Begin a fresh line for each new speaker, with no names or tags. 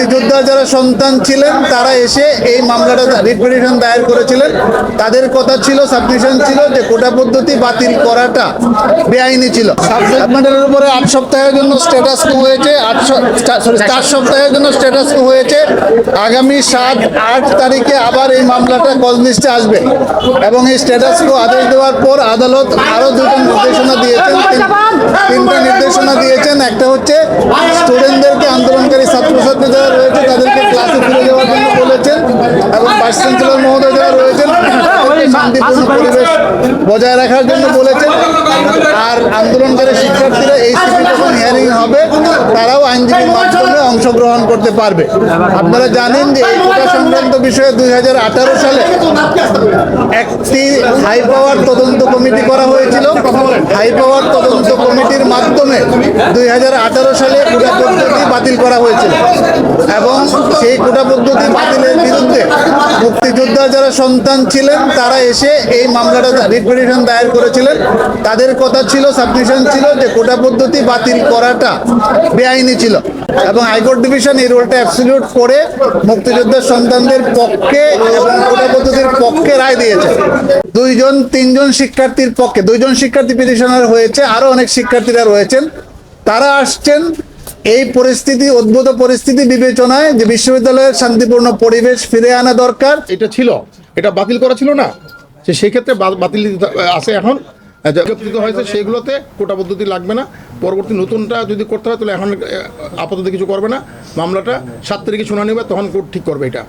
মুক্তিযোদ্ধা যারা সন্তান ছিলেন তারা এসে এই মামলাটা রিট পিটিশন দায়ের করেছিলেন। তাদের কথা ছিল, সাবমিশন ছিল যে কোটা পদ্ধতি বাতিল করাটা বেআইনি ছিল। সাবজেক্ট ম্যাটারের উপরে 8 সপ্তাহের জন্য স্ট্যাটাস কো হয়েছে, 4 সপ্তাহের জন্য স্ট্যাটাস কো হয়েছে। আগামী 7-8 তারিখে আবার এই মামলাটা কজ লিস্টে আসবে এবং এই স্ট্যাটাস কো আদেশ দেওয়ার পর আদালত আরও দুটো নির্দেশনা দিয়েছেন, তিনটা নির্দেশনা দিয়েছেন। একটা হচ্ছে স্টুডেন্টদেরকে, আন্দোলনকারী ছাত্রছাত্রী যারা রয়েছে তাদেরকে ক্লাসে ফিরে যাওয়ার জন্য বলেছেন এবং ভাইস চ্যান্সেলর মহোদয় যারা রয়েছেন শান্তিপূর্ণ পরিবেশ বজায় রাখার জন্য বলেছেন। আর আন্দোলনকারী শিক্ষার্থীরা এই সিটি যখন হিয়ারিং হবে তারাও আইনজীবীর মাধ্যমে অংশগ্রহণ করতে পারবে। আপনারা জানেন যে এই কোটা সংক্রান্ত বিষয়ে 2018 সালে একটি হাই পাওয়ার তদন্ত কমিটি করা হয়েছিল। হাই পাওয়ার তদন্ত কমিটির মাধ্যমে 2018 সালে কোটা পদ্ধতি বাতিল করা হয়েছিল এবং সেই কোটা পদ্ধতি বাতিলের বিরুদ্ধে মুক্তিযোদ্ধা যারা সন্তান ছিলেন তারা এসে এই মামলাটা রিট পিটিশন দায়ের করেছিলেন। তাদের কথা ছিল, সাবমিশন ছিল যে কোটা পদ্ধতি বাতিল করাটা বেআইনি ছিল এবং হাইকোর্ট ডিভিশন এই রোলটা অ্যাবসলিউট করে মুক্তিযোদ্ধার সন্তানদের পক্ষে এবং কোটা পদ্ধতির পক্ষে রায় দিয়েছে। 2-3জন শিক্ষার্থীর পক্ষে, 2জন শিক্ষার্থী পিটিশনার হয়েছে, আরো অনেক শিক্ষার্থীরা রয়েছেন। তারা আসছেন এই পরিস্থিতি, উদ্ভূত পরিস্থিতি বিবেচনায় যে বিশ্ববিদ্যালয়ের শান্তিপূর্ণ পরিবেশ ফিরে আনা দরকার।
এটা ছিল, এটা বাতিল করা ছিল না, সেই ক্ষেত্রে বাতিল আছে। এখন হয়েছে সেইগুলোতে কোটা পদ্ধতি লাগবে না। পরবর্তী নতুনটা যদি করতে হয় তাহলে এখন আপাতত কিছু করবে না। মামলাটা 7 তারিখে শুনানি হবে, তখন কোর্ট ঠিক করবে এটা।